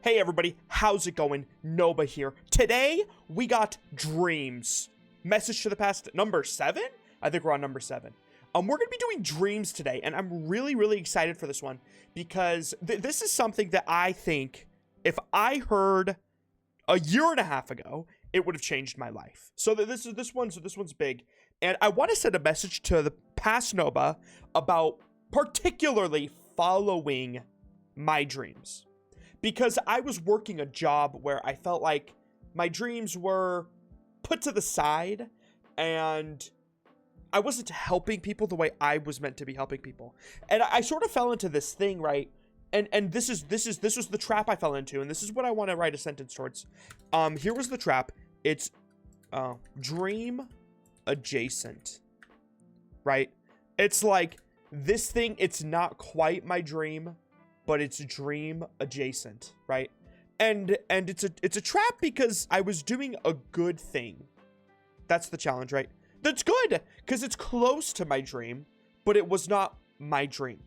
Hey everybody, how's it going? Noba here. Today, we got dreams. Message to the past number 7? I think we're on number 7. We're going to be doing dreams today, and I'm really excited for this one because this is something that I think if I heard a year and a half ago, it would have changed my life. So this one's big, and I want to send a message to the past Noba about particularly following my dreams. Because I was working a job where I felt like my dreams were put to the side and I wasn't helping people the way I was meant to be helping people. And I sort of fell into this thing, right? And this was the trap I fell into, and this is what I want to write a sentence towards. Here was the trap. It's dream adjacent. Right? It's like this thing, it's not quite my dream, but it's dream adjacent, right? And it's a trap because I was doing a good thing. That's the challenge, right? That's good because it's close to my dream, but it was not my dream.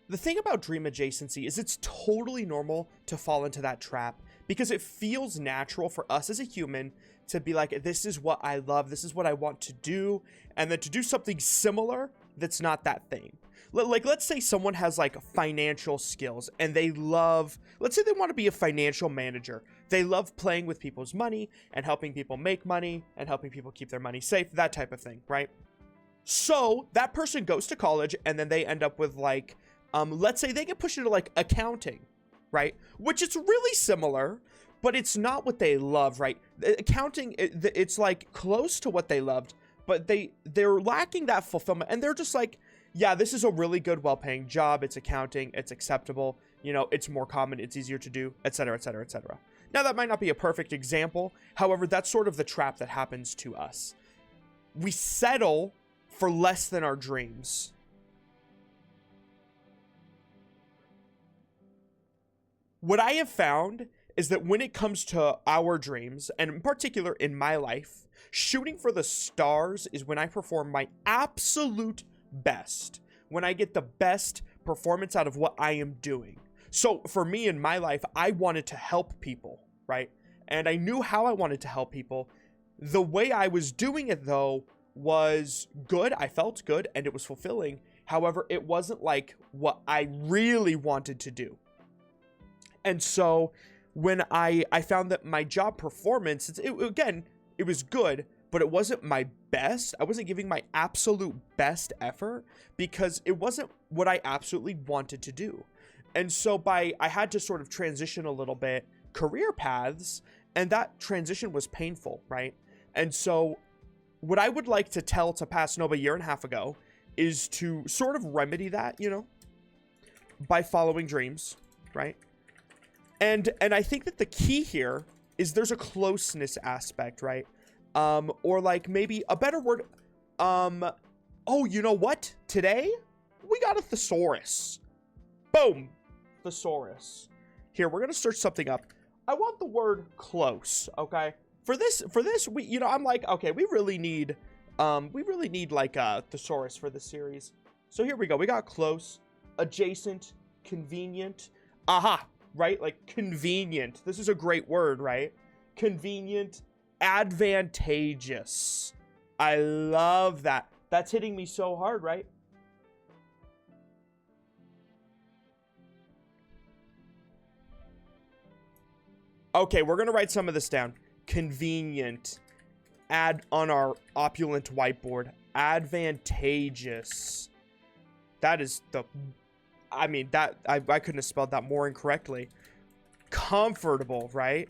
The thing about dream adjacency is it's totally normal to fall into that trap because it feels natural for us as a human to be like, this is what I love, this is what I want to do, and then to do something similar that's not that thing. Like, let's say someone has like financial skills and they love, let's say they want to be a financial manager. They love playing with people's money and helping people make money and helping people keep their money safe, that type of thing, right? So that person goes to college and then they end up with like, let's say they get pushed into like accounting, right? Which is really similar, but it's not what they love, right? Accounting, it's like close to what they loved, but they're lacking that fulfillment and they're just like, yeah, this is a really good, well-paying job. It's accounting. It's acceptable. You know, it's more common. It's easier to do, etc., etc., etc. Now, that might not be a perfect example. However, that's sort of the trap that happens to us. We settle for less than our dreams. What I have found is that when it comes to our dreams, and in particular in my life, shooting for the stars is when I perform my absolute best, when I get the best performance out of what I am doing. So for me in my life, I wanted to help people, right? And I knew how I wanted to help people. The way I was doing it though was good. I felt good and it was fulfilling. However, it wasn't like what I really wanted to do. And so when I found that my job performance, again, it was good, but it wasn't my best. I wasn't giving my absolute best effort because it wasn't what I absolutely wanted to do. And so I had to sort of transition a little bit career paths, and that transition was painful, right? And so what I would like to tell to past Noba a year and a half ago is to sort of remedy that, you know, by following dreams, right? And I think that the key here is there's a closeness aspect, right? Or like maybe a better word, oh, you know what? Today, we got a thesaurus. Boom, thesaurus. Here, we're gonna search something up. I want the word close, okay? For this, we, you know, I'm like, okay, we really need like a thesaurus for this series. So here we go. We got close, adjacent, convenient. Aha, right? Like convenient. This is a great word, right? Convenient. Advantageous. I love that. That's hitting me so hard, right? Okay, we're gonna write some of this down. Convenient. Add on our opulent whiteboard. Advantageous. That is the, I mean, that I couldn't have spelled that more incorrectly. Comfortable, right?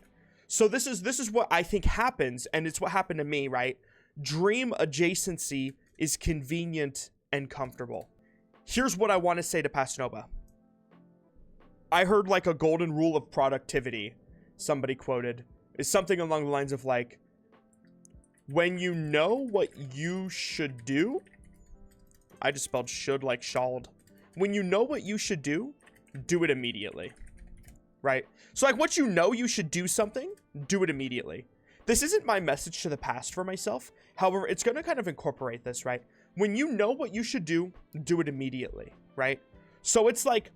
So this is what I think happens, and it's what happened to me, right? Dream adjacency is convenient and comfortable. Here's what I want to say to past Noba. I heard like a golden rule of productivity, somebody quoted, is something along the lines of like, when you know what you should do, I just spelled should like shawled. When you know what you should do it immediately. Right? So like once you know you should do something, do it immediately. This isn't my message to the past for myself. However, it's going to kind of incorporate this, right? When you know what you should do it immediately, right? So it's like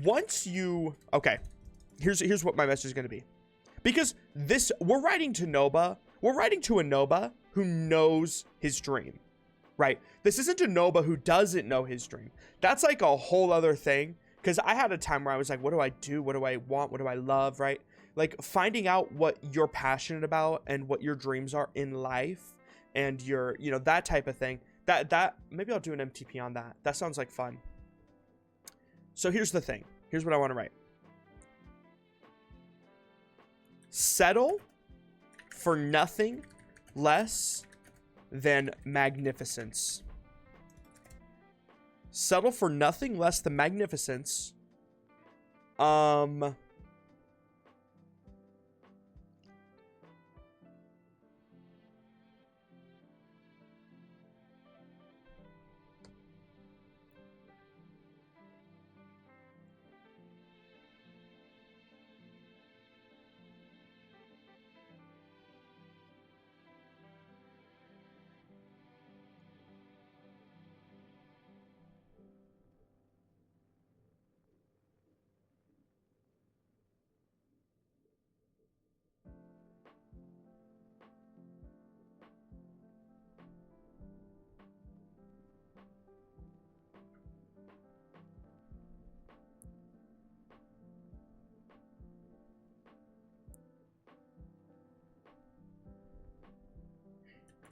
once you, okay, here's what my message is going to be. Because we're writing to a Noba who knows his dream, right? This isn't a Noba who doesn't know his dream. That's like a whole other thing. Because I had a time where I was like, what do I do? What do I want? What do I love, right? Like finding out what you're passionate about and what your dreams are in life and your, that type of thing. That maybe I'll do an MTP on that. That sounds like fun. So here's the thing. Here's what I want to write. Settle for nothing less than magnificence. Settle for nothing less than magnificence.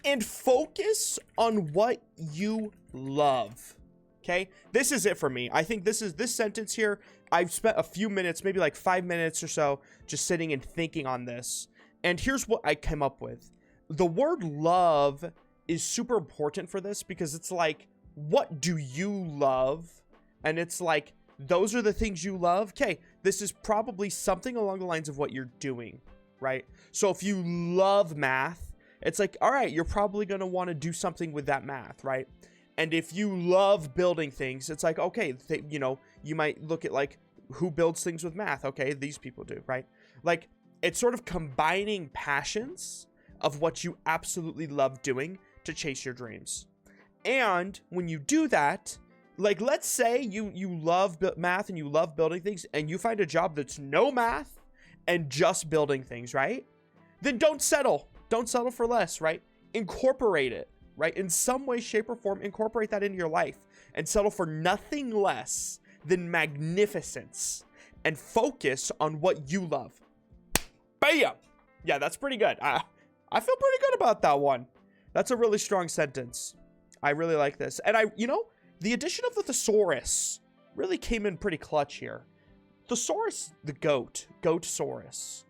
And focus on what you love. Okay, this is it for me. I think this sentence here, I've spent a few minutes, maybe like 5 minutes or so, just sitting and thinking on this. And here's what I came up with. The word love is super important for this because it's like, what do you love? And it's like, those are the things you love. Okay, this is probably something along the lines of what you're doing, right? So if you love math, it's like, all right, you're probably going to want to do something with that math, right? And if you love building things, it's like, okay, you might look at like who builds things with math. Okay, these people do, right? Like it's sort of combining passions of what you absolutely love doing to chase your dreams. And when you do that, like let's say you love math and you love building things and you find a job that's no math and just building things, right? Then don't settle. Don't settle for less, right? Incorporate it, right? In some way, shape, or form, incorporate that into your life and settle for nothing less than magnificence and focus on what you love. Bam! Yeah, that's pretty good. I feel pretty good about that one. That's a really strong sentence. I really like this. And the addition of the thesaurus really came in pretty clutch here. Thesaurus, the Goatsaurus.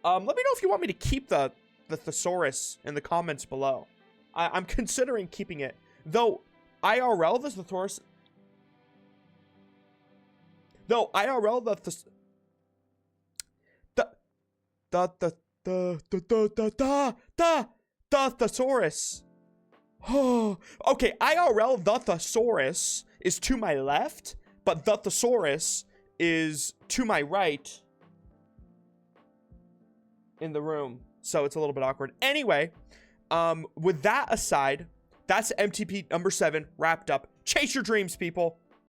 Let me know if you want me to keep the thesaurus in the comments below. I'm considering keeping it, though IRL the thesaurus, though IRL the thesaurus. Oh, okay. IRL the thesaurus is to my left, but the thesaurus is to my right in the room. So it's a little bit awkward. Anyway, with that aside, that's MTP number 7 wrapped up. Chase your dreams, people.